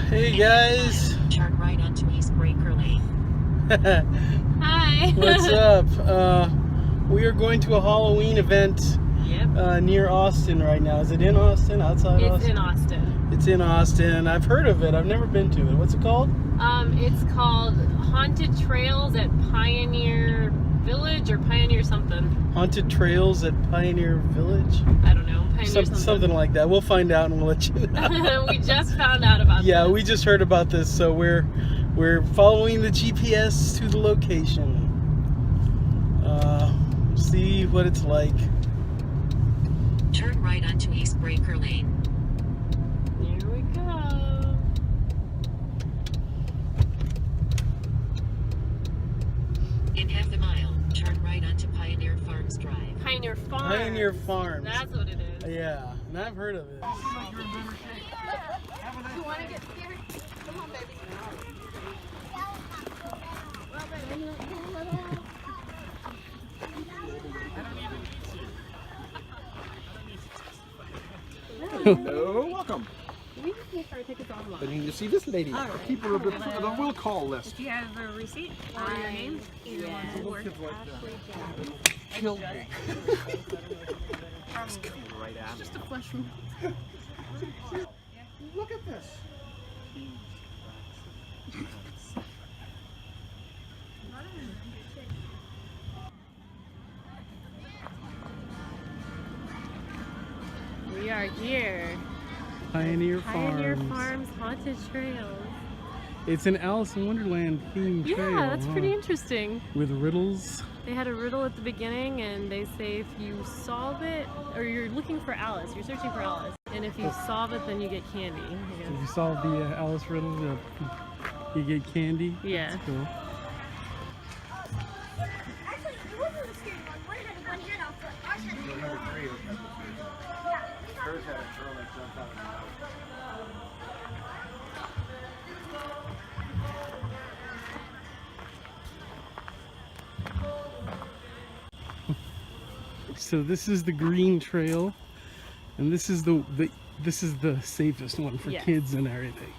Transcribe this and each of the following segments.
Hey guys. Turn right onto East Breaker Lane. Hi. What's up? We are going to a Halloween event near Austin right now. Is it in Austin? Outside Austin? It's in Austin. It's in Austin. I've heard of it. I've never been to it. What's it called? It's called Haunted Trails at Pioneer Village or Pioneer something. Haunted Trails at Pioneer Village? I don't know. Pioneer something like that. We'll find out and we'll let you know. We just found out about this. Yeah, we just heard about this, so we're following the GPS to the location. See what it's like. Turn right onto East Breaker Lane. Here we go. In half a mile, turn right onto Pioneer Farms Drive. Pioneer Farms. Pioneer Farms. That's what it is. Yeah, and I've heard of it. You want to get scared? Come on, baby. Hello, welcome. We just make our tickets online. I need to see this lady, the keeper of the will call list. Do you have a receipt or your name? Either one will work. Killed me. Just coming right at me. Just a flesh wound. Look at this. We are here. Pioneer Pioneer Farms. Farms Haunted Trails. It's an Alice in Wonderland themed trail. Yeah, that's pretty interesting. With riddles. They had a riddle at the beginning, and they say if you solve it, or you're looking for Alice, you're searching for Alice, and if you solve it, then you get candy. I So if you guess. solve the Alice riddle, you get candy. Yeah. That's cool. Actually, it wasn't the scary one. One had one head off, but ours had three. Hers had a girl that jumped out of the house. So this is the green trail, and this is the safest one for Yes. kids and everything.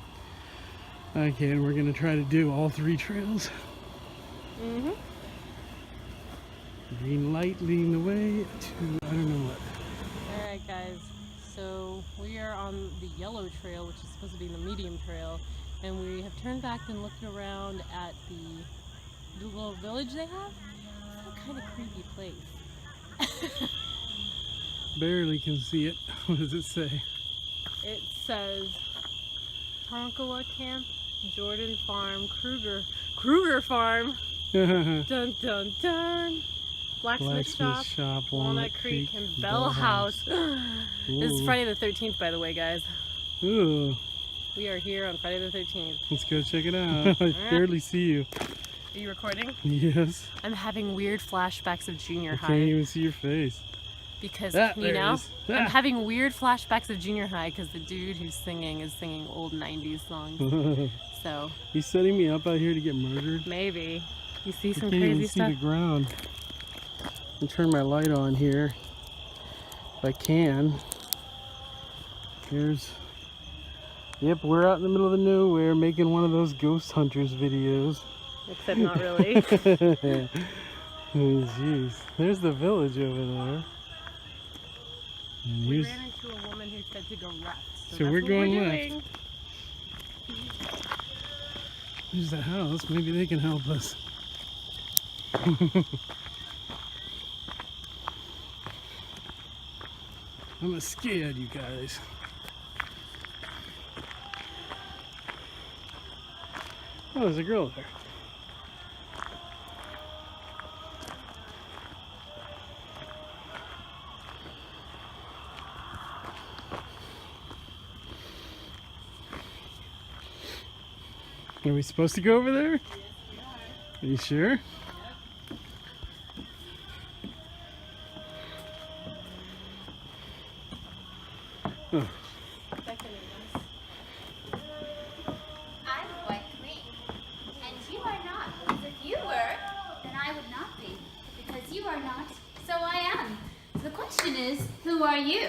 Okay, and we're gonna try to do all three trails. Mm-hmm. Green light leading the way to I don't know what. Alright guys, so we are on the yellow trail, which is supposed to be the medium trail, and we have turned back and looked around at the little village they have. It's a kind of creepy place. Barely can see it. What does it say? It says Tonkawa Camp, Jordan Farm, Kruger Farm, dun dun dun, Blacksmith Shop, Walnut Creek, and Bell House. This is Friday the 13th, by the way, guys. Ooh, We are here on Friday the 13th. let's go check it out. I barely see you. Are you recording? Yes. I'm having weird flashbacks of junior I high can't even see your face. because there you it know is. I'm having weird flashbacks of junior high because the dude who's singing is singing old 90s songs. So He's setting me up out here to get murdered. maybe you see I some can't even crazy see stuff. the ground. I'll turn my light on here if I can. Yep, we're out in the middle of the nowhere making one of those ghost hunters videos. Except not really. Oh, jeez. There's the village over there. And We here's, ran into a woman who said to go left. So that's we're what going doing. left. Here's the house. Maybe they can help us. I'm scared, you guys. Oh, there's a girl there. Are we supposed to go over there? Yes, we are. Are you sure? Yep. Oh. I'm quite clean. And you are not. Because if you were, then I would not be. Because you are not, so I am. So the question is, who are you?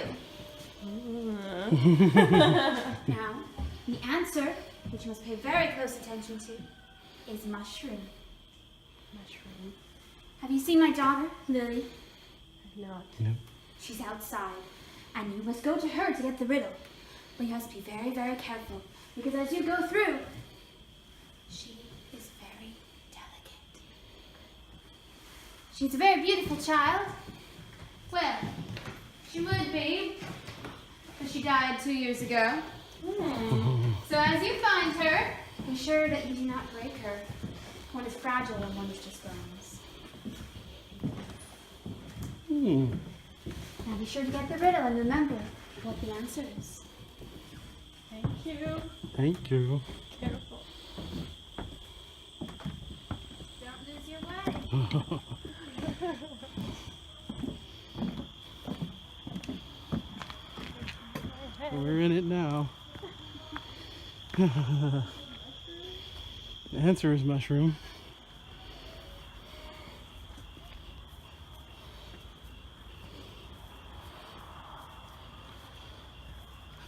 Now, the answer which you must pay very close attention to, is mushroom. Mushroom. Have you seen my daughter, Lily? Not. No. She's outside, and you must go to her to get the riddle. But you must be very, very careful, because as you go through, she is very delicate. She's a very beautiful child. Well, she would be, but she died 2 years ago. So as you find her, be sure that you do not break her. One is fragile and one is just bones. Now be sure to get the riddle and remember what the answer is. Thank you. Thank you. Careful. Don't lose your way. We're in it now. The answer is mushroom.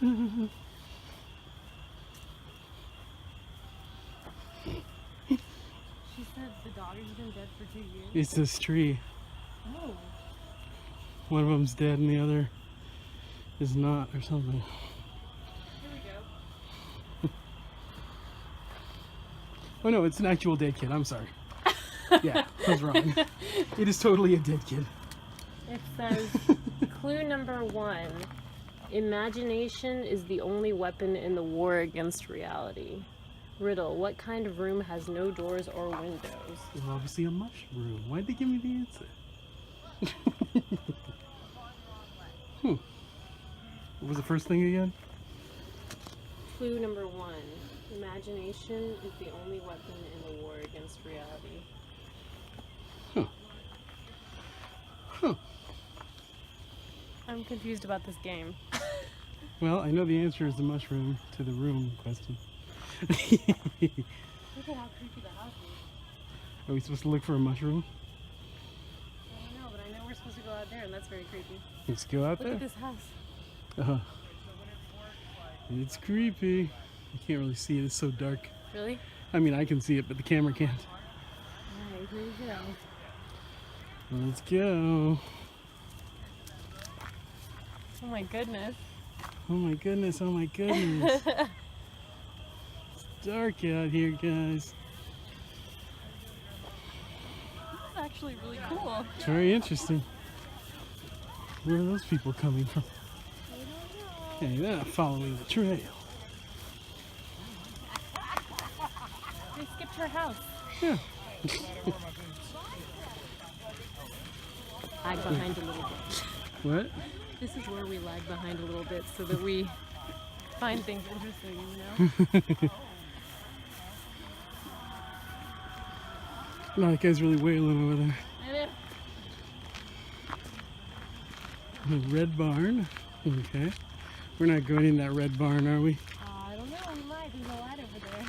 She said the daughter's been dead for 2 years. It's this tree. Oh. One of them's dead and the other is not, or something. Here we go. Oh no, it's an actual dead kid. I'm sorry. Yeah, I was wrong. It is totally a dead kid. It says, clue number 1. Imagination is the only weapon in the war against reality. Riddle, what kind of room has no doors or windows? It's obviously a mushroom. Why'd they give me the answer? What was the first thing again? Clue number 1. Imagination is the only weapon in the war against reality. Huh. I'm confused about this game. Well, I know the answer is the mushroom to the room question. Look at how creepy the house is. Are we supposed to look for a mushroom? I don't know, but I know we're supposed to go out there, and that's very creepy. Let's go out Look there. at this house. It's creepy. You can't really see it. It's so dark. Really? I mean, I can see it, but the camera can't. Alright, here we go. Let's go. Oh my goodness. Oh my goodness. Oh my goodness. It's dark out here, guys. This is actually really cool. It's very interesting. Where are those people coming from? Hey, they're not following the trail. They skipped her house. Yeah. Lag behind a little bit. What? This is where we lag behind a little bit so that we find things interesting, you know? No, that guy's really wailing over there. I know. The red barn. Okay. We're not going in that red barn, are we? I don't know, we might. There's a light over there.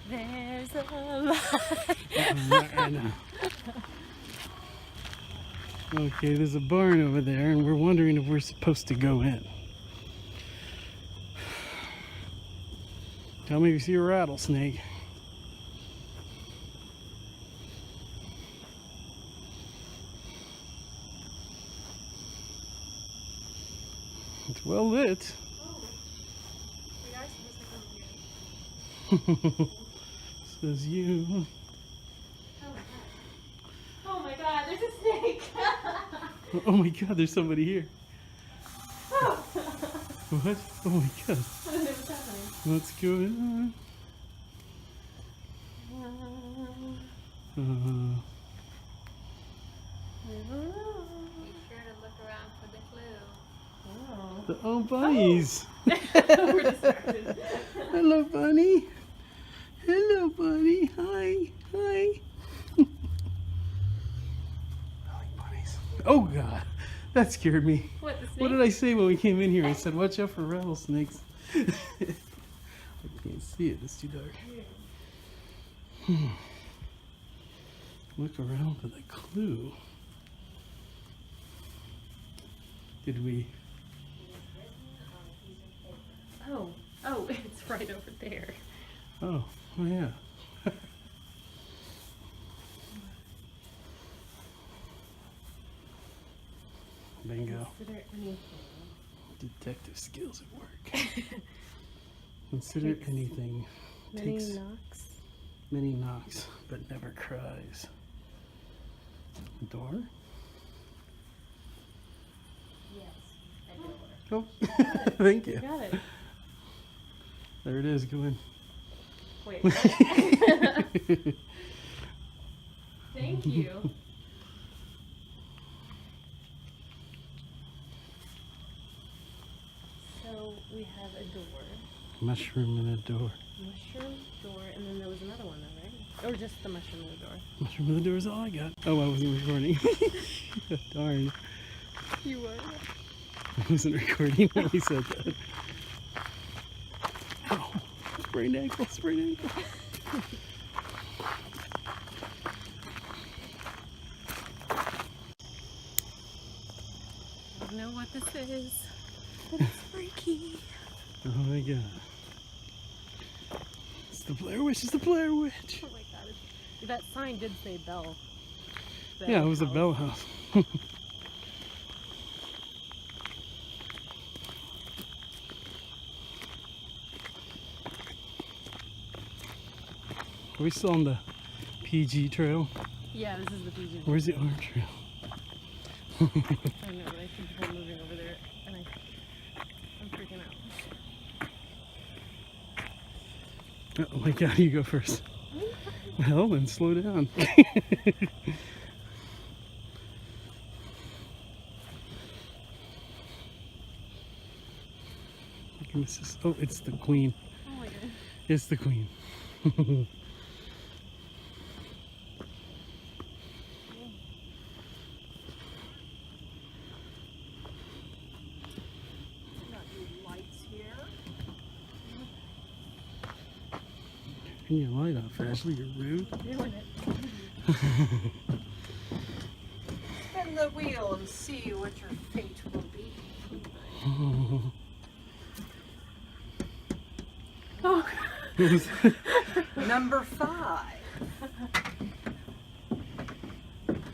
There's a light. Not right now. Okay, there's a barn over there, and we're wondering if we're supposed to go in. Tell me if you see a rattlesnake. It's well lit. We are supposed to come here. Says you. Oh my god, there's a snake! Oh my god, there's somebody here. What? Oh my god. I don't know what's happening. What's going on? I don't know. Be sure to look around for the clue. Oh. Oh, bunnies. We're distracted. Hello, bunny. Hello, bunny. Hi. Hi. I like bunnies. Oh, God. That scared me. What, the snake? What did I say when we came in here? I said, watch out for rattlesnakes. I can't see it. It's too dark. Look around for the clue. Did we? Oh, it's right over there. Oh, oh yeah. Bingo. Consider anything. Detective skills at work. Consider anything. Many Takes knocks. many knocks, but never cries. Door? Yes. A door. Oh, thank you. You got it. There it is. Go in. Wait. Thank you. So we have a door, Mushroom in a door. mushroom door, and then there was another one though, right? Or just the mushroom in the door? Mushroom in the door is all I got. Oh, I wasn't recording. Darn. You were. I wasn't recording when he said that. Ow. Sprained ankle, sprained ankle. I don't know what this is, but it's freaky. Oh my god. It's the Blair Witch, it's the Blair Witch. Oh my god. That sign did say Bell. Yeah, it was a House. Bell House. Are we still on the PG trail? Yeah, this is the PG. Where's the R trail? I know, but I see people moving over there, and I'm freaking out. Oh my god, you go first. Well, then slow down. Oh, it's the queen. Oh my god. It's the queen. Got new lights here. Turn your light off, Ashley. You're rude. Doing it. Spin the wheel and see what your fate will be. Oh. Number 5.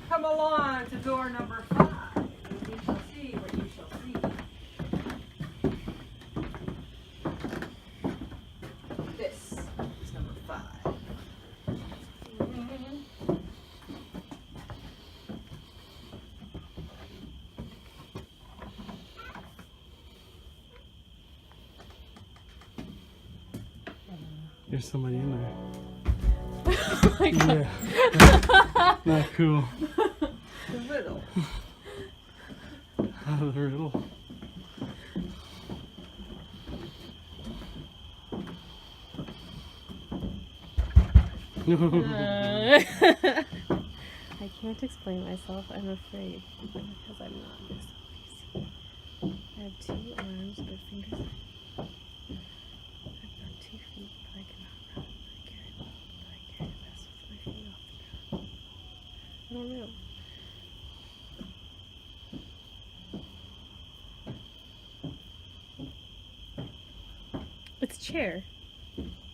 Come along to door number 5, and you shall see what you shall see. This is number 5. There's somebody in there. Oh my god. Yeah. Not cool. The riddle. Out of the riddle. I can't explain myself, I'm afraid, because I'm not this easy. I have 2 arms, but fingers. I've got 2 feet, but I cannot run. I carry this with my feet off the ground. I don't know. It's a chair.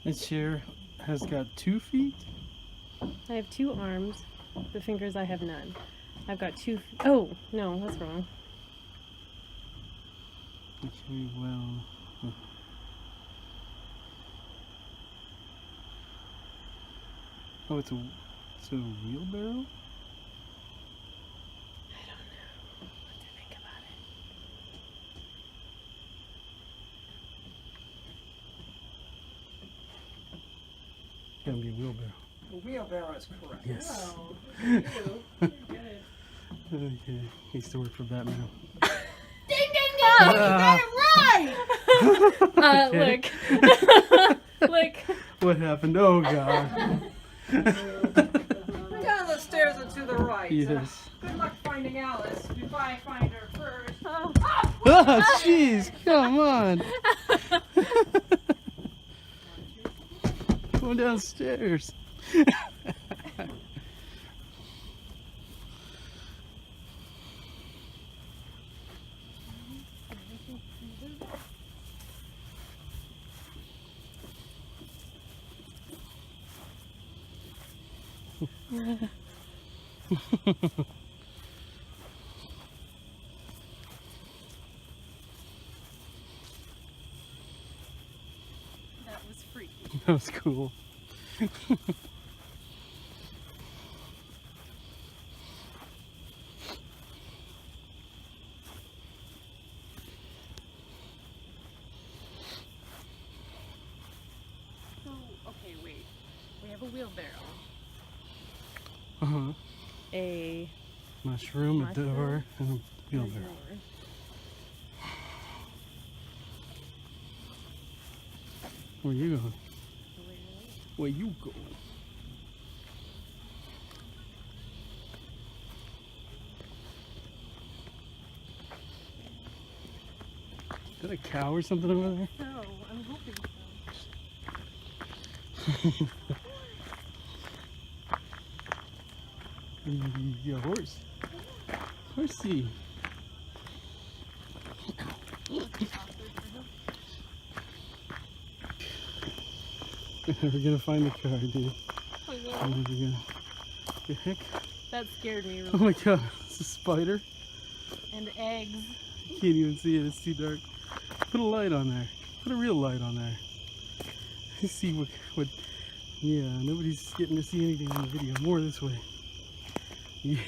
This chair has got 2 feet. I have 2 arms, but fingers I have none. I've got 2. Oh no, that's wrong. Okay, well. Oh, it's a wheelbarrow? I don't know what to think about it. Gotta be a wheelbarrow. The wheelbarrow is correct. Yes. Oh, look at you. You're good. Okay. Used to work for Batman. Ding ding dong! You got it right! Look. Look. What happened? Oh god. Down the stairs and to the right. Yes. Good luck finding Alice before I find her first. Oh. Oh, jeez. Come on. Going downstairs. That was freaky. That was cool. So, okay, wait. We have a wheelbarrow. Uh-huh. A Mushroom, a door, and a wheelbarrow. door. Where you going? Where you go? Is that a cow or something over there? So, I'm hoping so. Maybe a horse. Horsey. We're gonna find the car, dude. Oh, We're yeah. gonna. The heck? That scared me. Oh my god, it's a spider. And eggs. You can't even see it, it's too dark. Put a light on there. Put a real light on there. See what yeah, nobody's getting to see anything on the video. More this way. Yeah,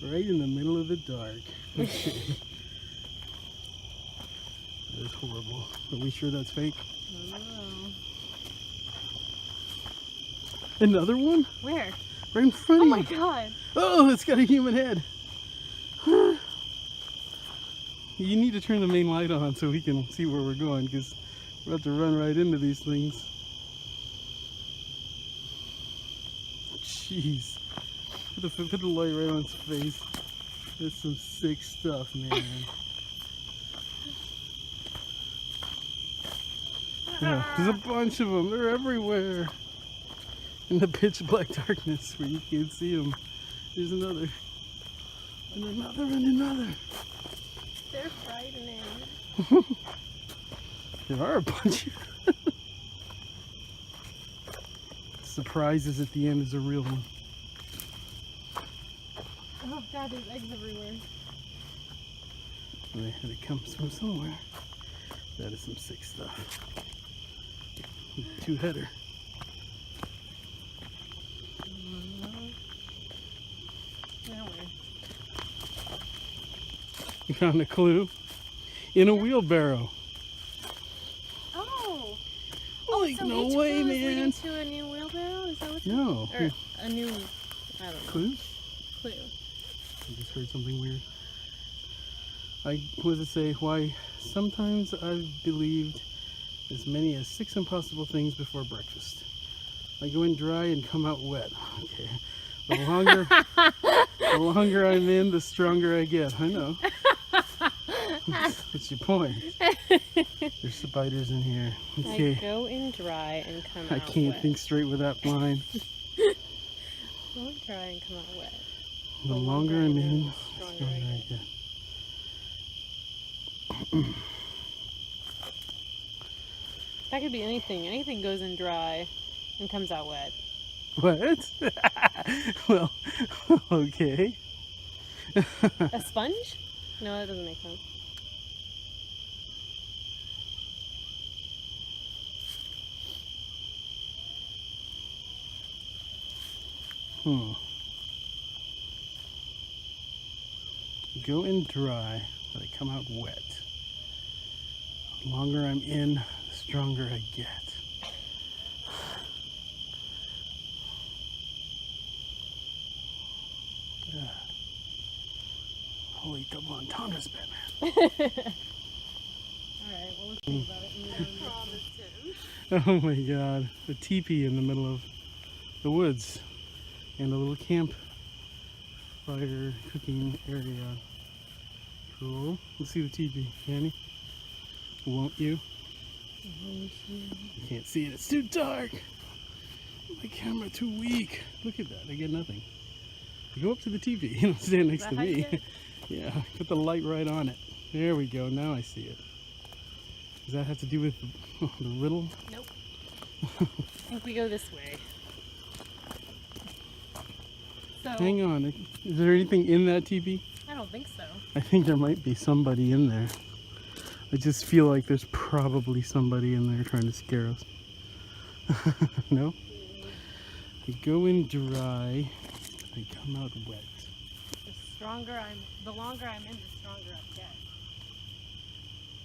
right in the middle of the dark. Okay. That is horrible. Are we sure that's fake? I don't know. Another one? Where? Right in front Oh of my you. god. Oh, it's got a human head. You need to turn the main light on so we can see where we're going, because we're about to run right into these things. Jeez. Put the light right on its face. That's some sick stuff, man. Yeah, there's a bunch of them. They're everywhere. In the pitch black darkness where you can't see them. There's another. And another and another. They're frightening. There are a bunch. Surprises at the end is a real one. Oh god, there's eggs everywhere. And it comes from somewhere. That is some sick stuff. Two-header. Now where? You found a clue in a wheelbarrow. Oh! Like, So no each way, clue is leading man. to a new wheelbarrow? Is that what No. Or a new, I don't know, Clue? clue. I just heard something weird. What does it say? Why sometimes I've believed as many as 6 impossible things before breakfast. I go in dry and come out wet. Okay. The longer I'm in, the stronger I get. I know. What's your point? There's spiders in here. Okay. I go in dry and come I out can't wet. think straight with that line. Go in dry and come out wet. The longer I'm in, the stronger stronger I I get. That could be anything. Anything goes in dry and comes out wet. What? Well, okay. A sponge? No, that doesn't make sense. Go in dry, but I come out wet. The longer I'm in, the stronger I get. Holy double entendres, Batman. Alright, well let's think about it. Oh my god. A teepee in the middle of the woods. And a little camp fire cooking area. Cool. Let's see the teepee, Annie. Won't you? You can't see it. It's too dark. My camera too weak. Look at that. I get nothing. Go up to the teepee. You don't stand next to me. Yeah. Put the light right on it. There we go. Now I see it. Does that have to do with the riddle? Nope. I think we go this way. Hang on. Is there anything in that teepee? I don't think so. I think there might be somebody in there. I just feel like there's probably somebody in there trying to scare us. No? I go in dry, I come out wet. The longer I'm in, the stronger I get.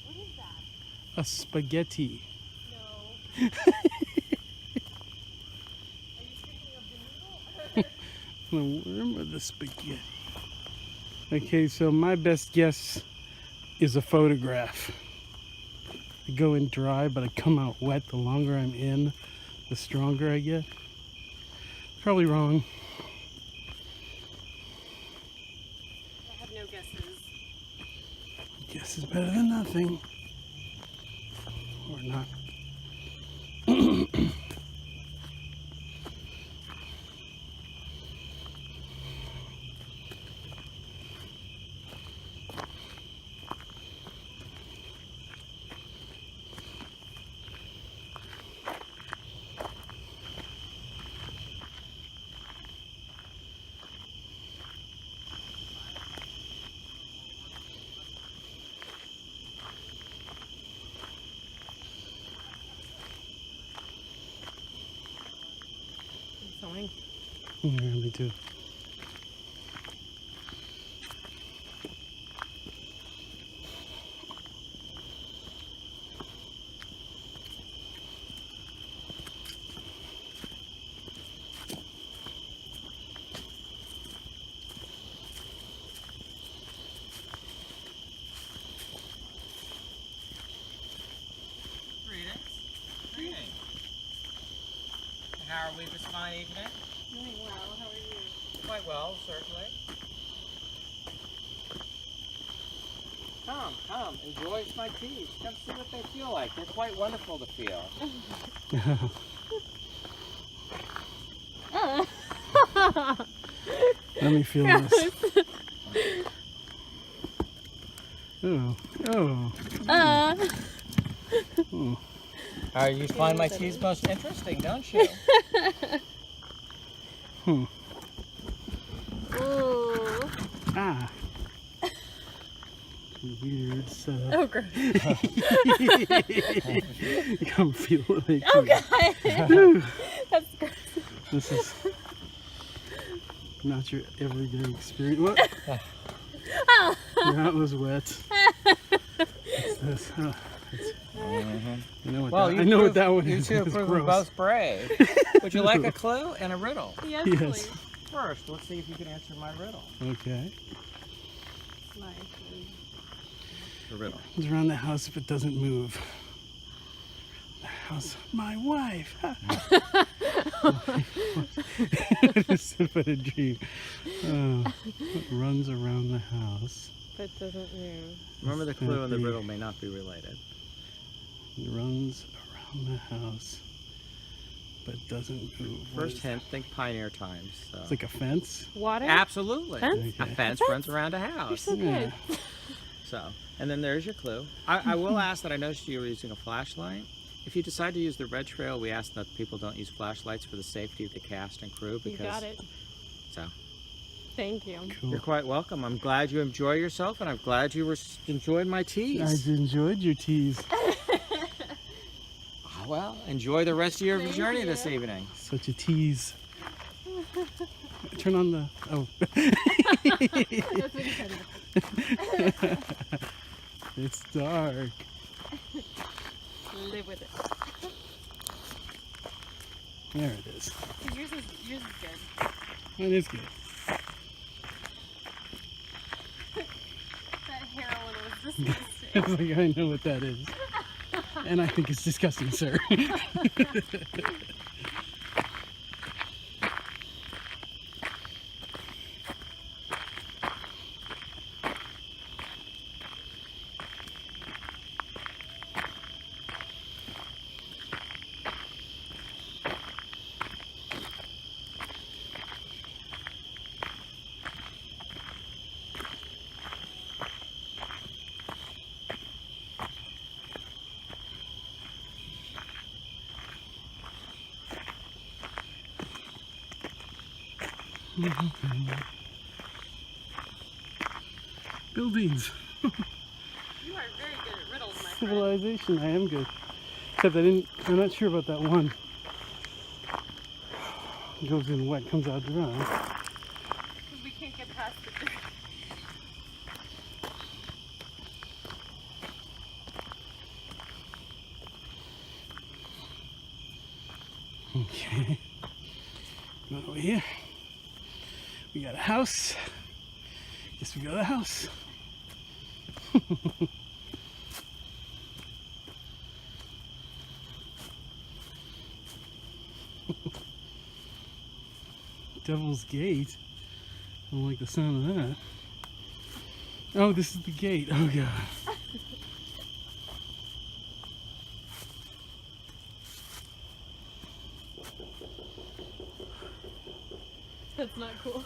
What is that? A spaghetti. No. Are you thinking of the noodle? The worm or the spaghetti? Okay, so my best guess is a photograph. I go in dry, but I come out wet. The longer I'm in, the stronger I get. Probably wrong. I have no guesses. Guess is better than nothing. Or not. Sewing. Yeah, me too. Greetings. And how are we this fine evening? Doing well. How are you? Quite well, certainly. Come, enjoy my teas. Come see what they feel like. They're quite wonderful to feel. Let me feel this. Oh. Oh. You find my teas most interesting, don't you? Ooh. Ah. Weird setup. Oh, gross. Come feel it. Oh, God. That's gross. This is not your everyday experience. What? That was wet. What's this? Oh, I know what Well, that, I know what that one you is. two It's have proven gross. both brave. Would you like a clue and a riddle? Yes, Yes. please. First, let's see if you can answer my riddle. Okay. The riddle. It's around the house if it doesn't move. The house of my wife. Just but a dream. What runs around the house? But doesn't move. Remember, the It's gonna clue and the be- riddle may not be related. It runs around the house, but doesn't move. What First is hint, think pioneer times. So. it? It's like a fence. Water? Absolutely. Fence? A Okay. fence runs around a You're house. so good. So, and then there's your clue. I will ask that I noticed you were using a flashlight. If you decide to use the red trail, we ask that people don't use flashlights for the safety of the cast and crew. You Because, got it. So, Thank you. Cool. you're quite welcome. I'm glad you enjoy yourself, and I'm glad you enjoyed my I teas. enjoyed your teas. Well, enjoy the rest of your Thank journey you. this evening. Such a tease. Turn on the. Oh. That's intended. It's dark. Live with it. There it is. Yours is good. That is good. That heroin was disgusting. It's like, I know what that is. And I think it's disgusting, sir. Buildings. You are very good at riddles, my friend. Civilization. I am good. Except I'm not sure about that one. Goes in wet, comes out dry. Because we can't get past the dirt. Okay. Going over here. We got a house. Guess we got a house. Devil's Gate. I don't like the sound of that. Oh, this is the gate. Oh god. That's not cool.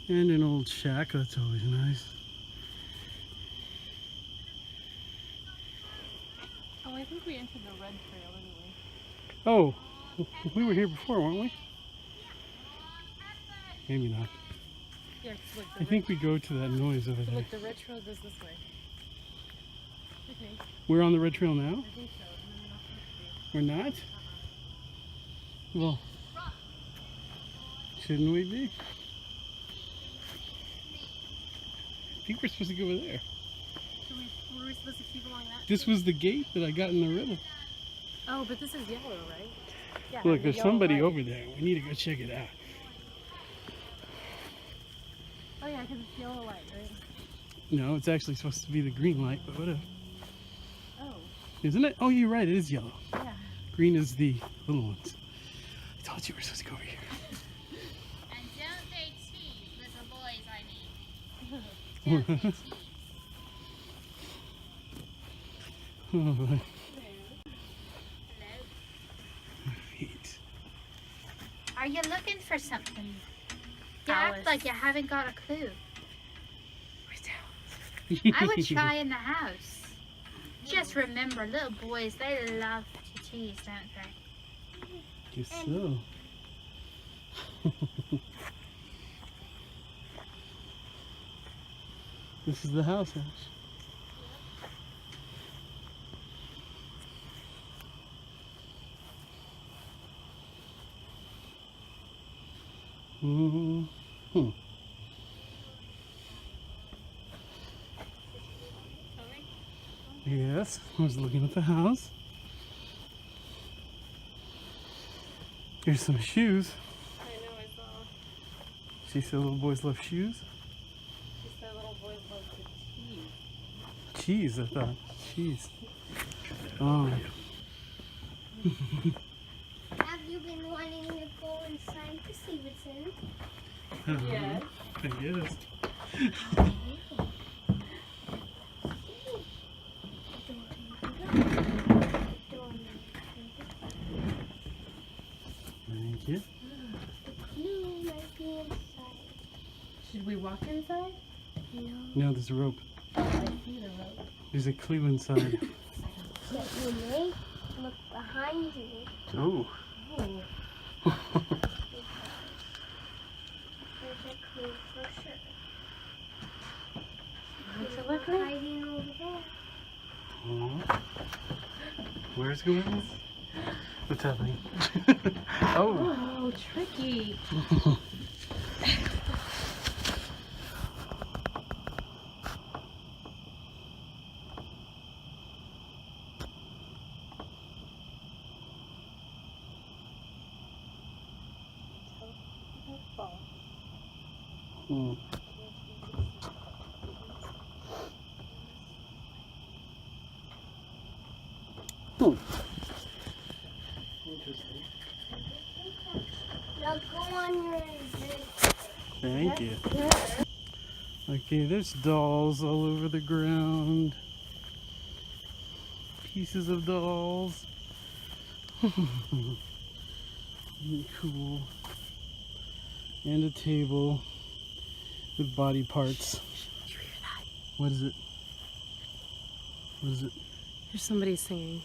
And an old shack. That's always nice. Oh, I think we entered the red trail anyway. Oh, we were here before, weren't we? Maybe not. Yeah, 'cause look, I think we go to that noise over there. look, the red trail goes this way. I think. We're on the red trail now? I think so. And then we're not supposed to be. We're not? Well, shouldn't we be? I think we're supposed to go over there. Were we supposed to keep along that? This was the gate that I got in the riddle. Oh, but this is yellow, right? Yeah. Look, the there's yellow somebody light. over there. We need to go check it out. Oh yeah, because it's yellow light, right? No, it's actually supposed to be the green light, but whatever. Oh, Isn't it? Oh, you're right. It is yellow. yeah. Green is the little ones. I told you we're supposed to go over here. And don't they tease, little boys, I mean. Don't they tease. Oh, Hello? right. Are you looking for something? You Alice. act like you haven't got a clue. Where's Alice? I would try in the house. Just remember, little boys, they love to tease, don't they? Guess so. This is the house, Ash. Hmm. Yes, I was looking at the house. Here's some shoes. I know, I saw. She said little boys love shoes. She said little boys love to tease. Cheese, I thought. Cheese. Oh. Have you been wanting to go inside to see what's in? Yes. I guess. Thank you. You might be inside. Should we walk inside? No. Now there's a rope. I see the rope. There's a clue inside. But you may look behind you. Oh. Oh. There's a clue for sure. What's it look like? Hiding over there. Oh. Where's going? What's happening? Oh. Oh, tricky. Hmm. Hmm. Interesting. Now go on your exit. Thank you. Okay, there's dolls all over the ground. Pieces of dolls. Cool. And a table with body parts. Did you hear that? What is it? What is it? There's somebody singing.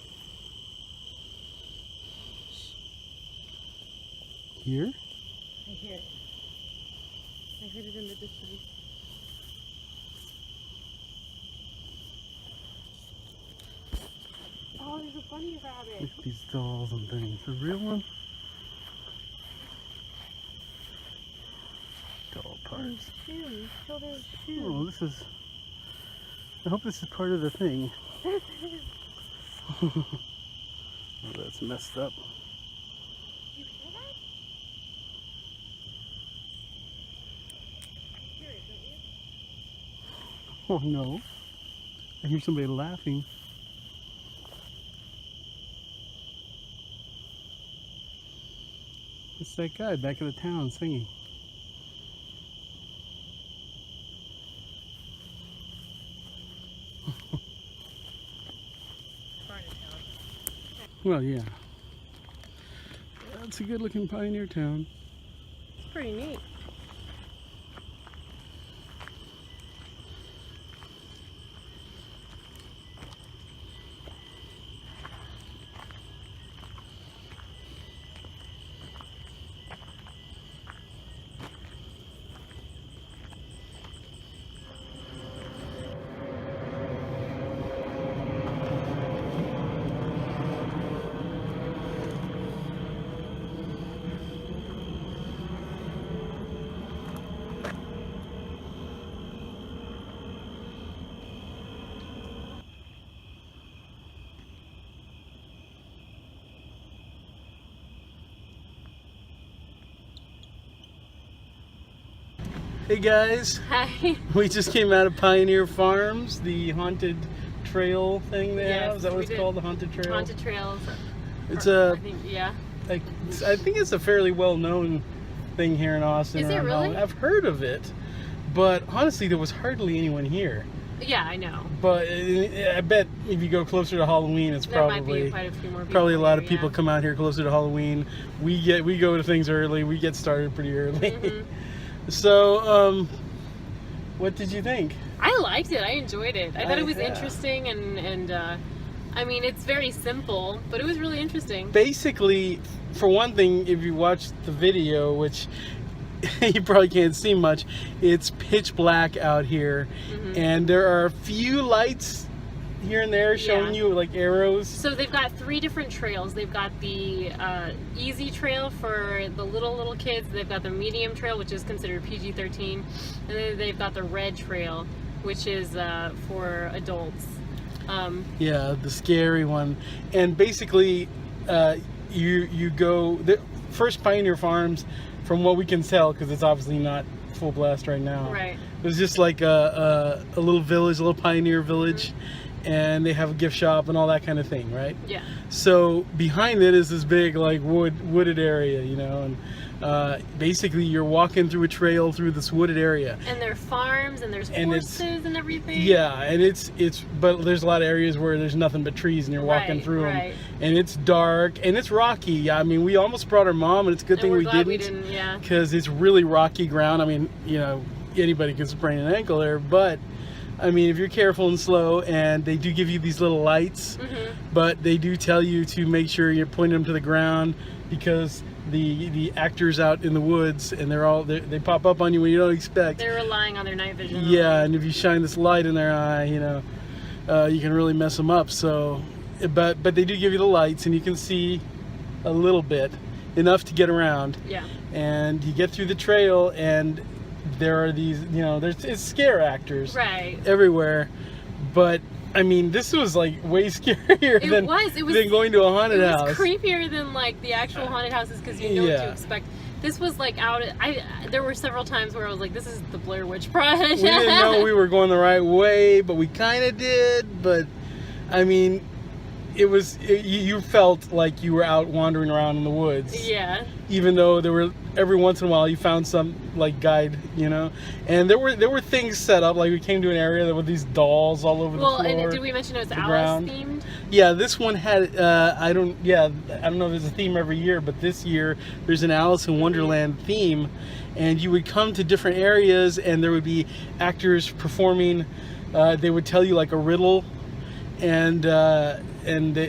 Here? I hear it. I heard it in the distance. Oh, there's a bunny rabbit. Look at these dolls and things. The real one? Doll parts. Shoes. Oh, there's shoes. Oh, this is... I hope this is part of the thing. Oh, that's messed up. You hear that? Hear it, don't you? Oh no. I hear somebody laughing. It's that guy back in the town singing. Well, yeah. That's a good looking pioneer town. It's pretty neat. Hey guys, Hi. we just came out of Pioneer Farms, the haunted trail thing they have. Yes, Is that what we it's did. called, the haunted trail? Haunted trails. It's I think, yeah. I think it's a fairly well-known thing here in Austin. Is it around really? Halloween. I've heard of it, but honestly, there was hardly anyone here. Yeah, I know. But I bet if you go closer to Halloween, it's There might probably be quite a few more people. probably a lot of here, people yeah. come out here closer to Halloween. We go to things early. We get started pretty early. Mhm. So, what did you think? I liked it. I enjoyed it. I thought it was Yeah. interesting and I mean, it's very simple, but it was really interesting. Basically, for one thing, if you watch the video, which you probably can't see much, it's pitch black out here, and there are a few lights here and there showing Yeah. you like arrows. So they've got 3 different trails. They've got the easy trail for the little kids. They've got the medium trail, which is considered PG-13, and then they've got the red trail, which is for adults. Yeah, the scary one. And basically, you go the first Pioneer Farms, from what we can tell, because it's obviously not full blast right now. Right. It was just like a little village, a little pioneer village, and they have a gift shop and all that kind of thing, right? Yeah. So behind it is this big like wooded area, you know, and basically you're walking through a trail through this wooded area. And there are farms and there's And it's- horses and everything. Yeah, and it's but there's a lot of areas where there's nothing but trees and you're walking Right, through them, right. and it's dark and it's rocky. I mean, we almost brought our mom, and it's a good And thing we're we glad we didn't, didn't, yeah. because it's really rocky ground. I mean, you know, anybody could sprain an ankle there, but I mean, if you're careful and slow, and they do give you these little lights, but they do tell you to make sure you're pointing them to the ground, because the actors out in the woods, and they pop up on you when you don't expect. They're relying on their night vision. Yeah, and if you shine this light in their eye, you know, you can really mess them up. So, but they do give you the lights, and you can see a little bit, enough to get around. Yeah. And you get through the trail, and there are these, you know, it's scare actors Right. everywhere. But I mean, this was like way scarier It than going to a haunted It house. was creepier than like the actual haunted houses, because you know what Yeah. to expect. This was like there were several times where I was like, this is the Blair Witch Project. We didn't know we were going the right way, but we kind of did. But I mean, you felt like you were out wandering around in the woods. Yeah. Even though there were, every once in a while you found some like guide, you know, and there were things set up. Like we came to an area that with these dolls all over the floor. Well, and did we mention it was the Alice ground. themed? Yeah, this one had I don't know if there's a theme every year, but this year there's an Alice in Wonderland theme, and you would come to different areas and there would be actors performing. They would tell you like a riddle, and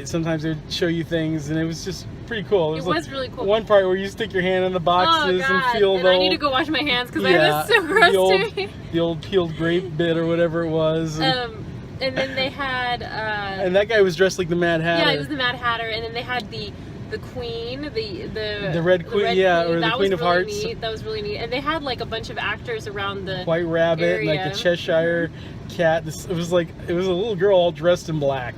sometimes they'd show you things, and it was just pretty cool. It was really cool. One part where you stick your hand in the boxes Oh, God. and feel and I need to go wash my hands because it was so gross to me. the old peeled grape bit or whatever it was. And then they had and that guy was dressed like the Mad Hatter. Yeah, he was the Mad Hatter, and then they had the queen, the red queen, or the Queen of Hearts. Neat. That was really neat. And they had like a bunch of actors around the White Rabbit, area. like the Cheshire Cat. It was a little girl all dressed in black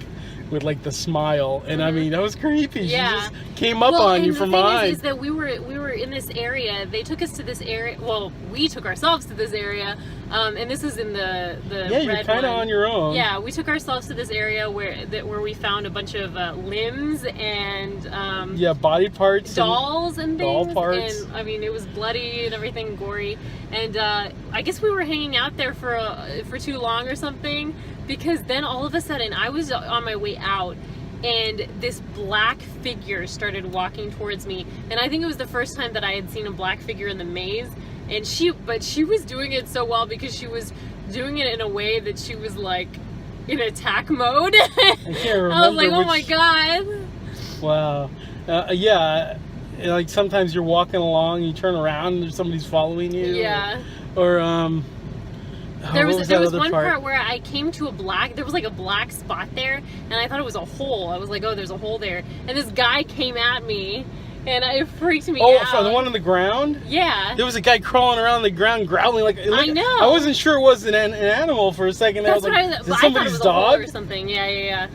with like the smile, and I mean that was creepy. Yeah. She just came up on you from behind. The thing is that we were in this area. They took us to this area. Well, we took ourselves to this area, and this is in the yeah. You're kind of on your own. Yeah, we took ourselves to this area where we found a bunch of limbs and body parts, dolls and things. Doll parts. And I mean, it was bloody and everything, gory. And I guess we were hanging out there for too long or something. Because then all of a sudden I was on my way out and this black figure started walking towards me, and I think it was the first time that I had seen a black figure in the maze, and she was doing it so well because she was doing it in a way that she was like in attack mode. I can't remember. I was like, oh my God. Wow. Yeah, like sometimes you're walking along, you turn around and somebody's following you. Yeah. Or there was one part where I came to there was like a black spot there, and I thought it was a hole. I was like, oh, there's a hole there. And this guy came at me, and it freaked me out. Oh, the one on the ground? Yeah. There was a guy crawling around the ground, growling like. I know. I wasn't sure it was an animal for a second. That's I was like, what is this somebody's dog? Or something. Yeah.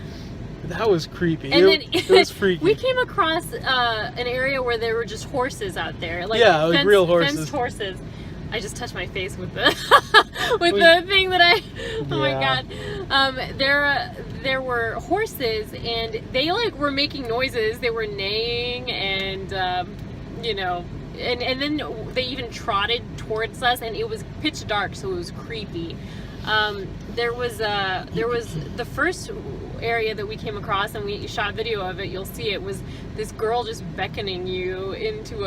That was creepy. And then it was freaky. We came across an area where there were just horses out there, like real horses. Fenced horses. I just touched my face with the the thing that I. Oh my God! There were horses, and they like were making noises. They were neighing, and and then they even trotted towards us, and it was pitch dark, so it was creepy. There was the first area that we came across, and we shot video of it. You'll see it was this girl just beckoning you into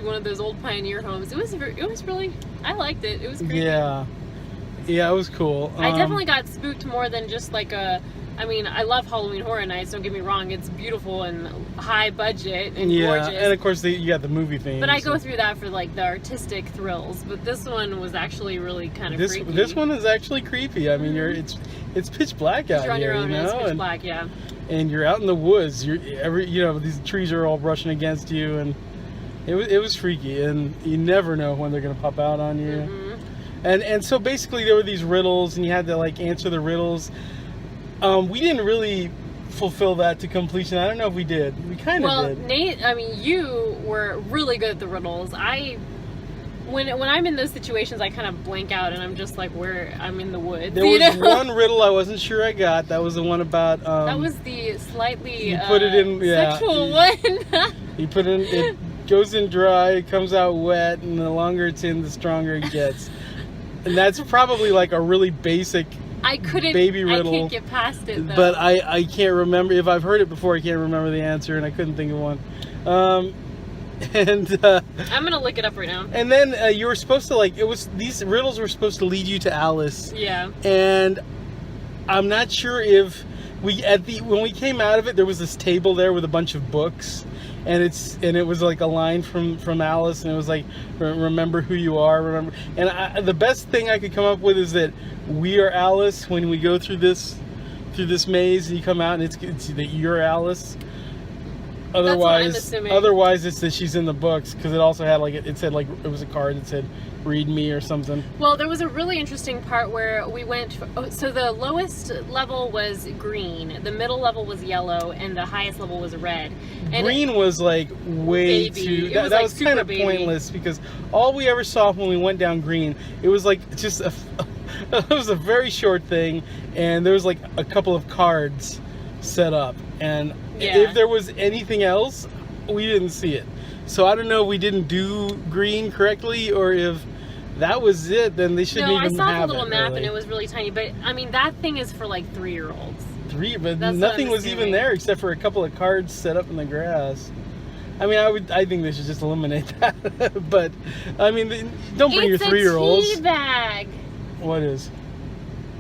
one of those old pioneer homes. It was really, I liked it. It was creepy. Yeah, it was cool. I definitely got spooked more than just like I mean, I love Halloween Horror Nights, don't get me wrong. It's beautiful and high budget and gorgeous. And of course you got the movie theme. But I go through that for like the artistic thrills. But this one was actually really kind of freaky. This one is actually creepy. I mean, it's pitch black out here. You're on your own, you know? and it's pitch black, yeah. And you're out in the woods. These trees are all brushing against you, and it was freaky. And you never know when they're gonna pop out on you. Mm-hmm. And so basically there were these riddles, and you had to like answer the riddles. We didn't really fulfill that to completion. I don't know if we did. We kind of did. Well, Nate, I mean, you were really good at the riddles. When I'm in those situations, I kind of blank out, and I'm just like, I'm in the woods. There was one riddle I wasn't sure I got. That was the one about. That was the slightly you put it in, sexual one. You put it in. It goes in dry, it comes out wet, and the longer it's in, the stronger it gets. And that's probably like a really basic. Baby riddle. I can't get past it though. But I can't remember. If I've heard it before, I can't remember the answer, and I couldn't think of one. I'm gonna look it up right now. And then you were supposed to these riddles were supposed to lead you to Alice. Yeah. And I'm not sure if when we came out of it, there was this table there with a bunch of books. And it was like a line from Alice, and it was like, remember who you are, remember. And the best thing I could come up with is that we are Alice when we go through this maze, and you come out, and it's that you're Alice. Otherwise, it's that she's in the books, because it also had it said it was a card that said read me or something. Well, there was a really interesting part where we went, so the lowest level was green, the middle level was yellow, and the highest level was red. And green was like way too, that was kind of pointless, because all we ever saw when we went down green, it was like just it was a very short thing, and there was like a couple of cards set up, and if there was anything else, we didn't see it. So I don't know if we didn't do green correctly, or if that was it, then they shouldn't even have it. No, I saw the little map, and it was really tiny, but I mean, that thing is for like 3-year-olds. But nothing was even there except for a couple of cards set up in the grass. I mean, I think they should just eliminate that. But I mean, don't bring your 3-year-olds. It's a tea bag. What is?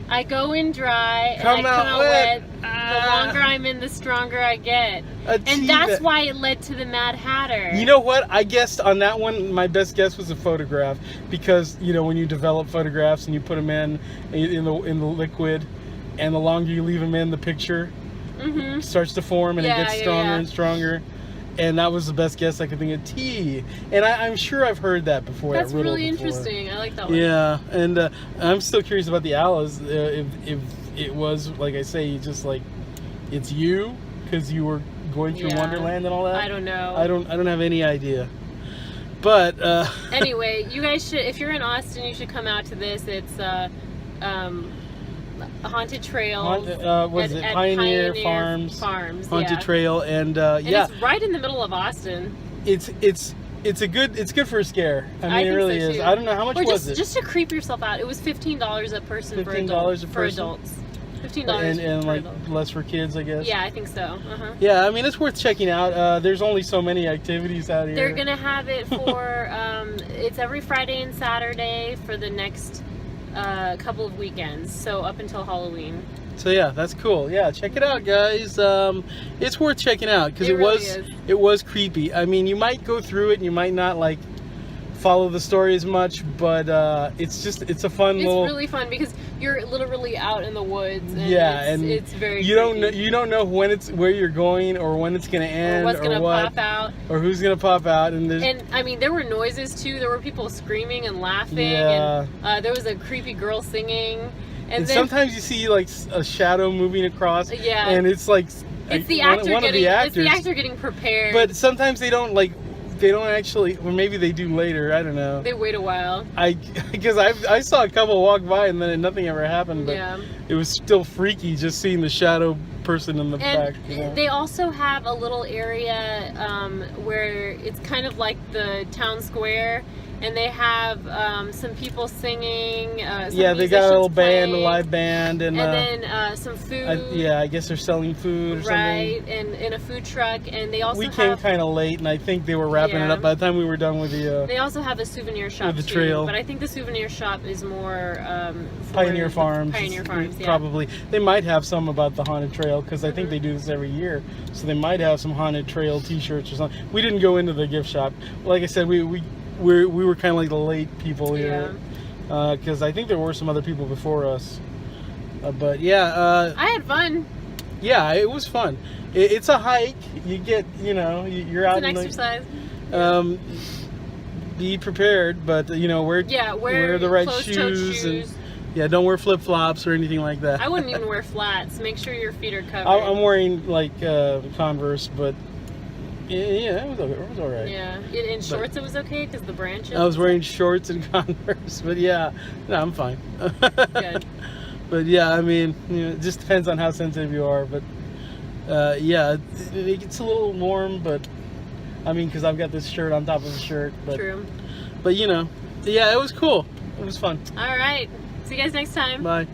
I go in dry and Come I come out out wet. wet. The longer I'm in, the stronger I get. And that's why it led to the Mad Hatter. You know what? I guessed on that one, my best guess was a photograph, because you know when you develop photographs and you put them in the liquid, and the longer you leave them in, the picture starts to form and it gets stronger and stronger. And that was the best guess I could think of. Tea. And I'm sure I've heard that before. That's that riddle really before. interesting. I like that one. Yeah, and I'm still curious about the aloes. If it was, like I say, just like it's you because you were going through Wonderland and all that. I don't know. I don't have any idea. But anyway, you guys should, if you're in Austin, you should come out to this. It's a haunted trail. What is it? Pioneer Farms. Haunted Trail, and yeah, it's right in the middle of Austin. It's good for a scare. I mean, I it think really so is. too. I don't know how much Or was it. just to creep yourself out. It was $15 a person for adults. $15 a person? For adults. $15 and for like adults. less for kids, I guess. Yeah, I think so. Yeah, I mean it's worth checking out. There's only so many activities out here. They're gonna have it for it's every Friday and Saturday for the next couple of weekends, so up until Halloween. So yeah, that's cool. Yeah, check it out, guys. It's worth checking out because It it was creepy. I mean, you might go through it and you might not like follow the story as much, but it's a fun little. It's really fun because you're literally out in the woods. And it's very. You don't know when where you're going or when it's gonna end or what's gonna pop out or who's gonna pop out and I mean there were noises too. There were people screaming and laughing Yeah. and there was a creepy girl singing. And then, sometimes you see like a shadow moving across. Yeah. And it's like it's the one actor of the actors. It's the actor getting prepared. But sometimes they don't actually, or maybe they do later. I don't know. They wait a while. Because I saw a couple walk by and then nothing ever happened. But Yeah. it was still freaky just seeing the shadow person in the back. And they also have a little area where it's kind of like the town square. And they have some people singing. Some they got a little playing, band, a live band, and then some food. I guess they're selling food or something. Right, and in a food truck, and they also we came kind of late, and I think they were wrapping it up by the time we were done with the. They also have a souvenir shop with the too, trail, but I think the souvenir shop is more Pioneer Farms. Pioneer Farms, yeah. Probably they might have some about the haunted trail because I think they do this every year, so they might have some haunted trail T-shirts or something. We didn't go into the gift shop. Like I said, we were kind of like the late people here because I think there were some other people before us. But yeah, I had fun. Yeah, it was fun. It's a hike. You get, you're out. It's an exercise. Be prepared, but wear the right shoes and don't wear flip flops or anything like that. I wouldn't even wear flats. Make sure your feet are covered. I'm wearing like Converse, but. Yeah, it was all right. Yeah, in shorts it was okay because the branches. I was wearing shorts and Converse, but yeah, no, I'm fine. Good. But yeah, I mean, it just depends on how sensitive you are. But yeah, it gets a little warm, but I mean, because I've got this shirt on top of the shirt. But, True. But yeah, it was cool. It was fun. All right. See you guys next time. Bye.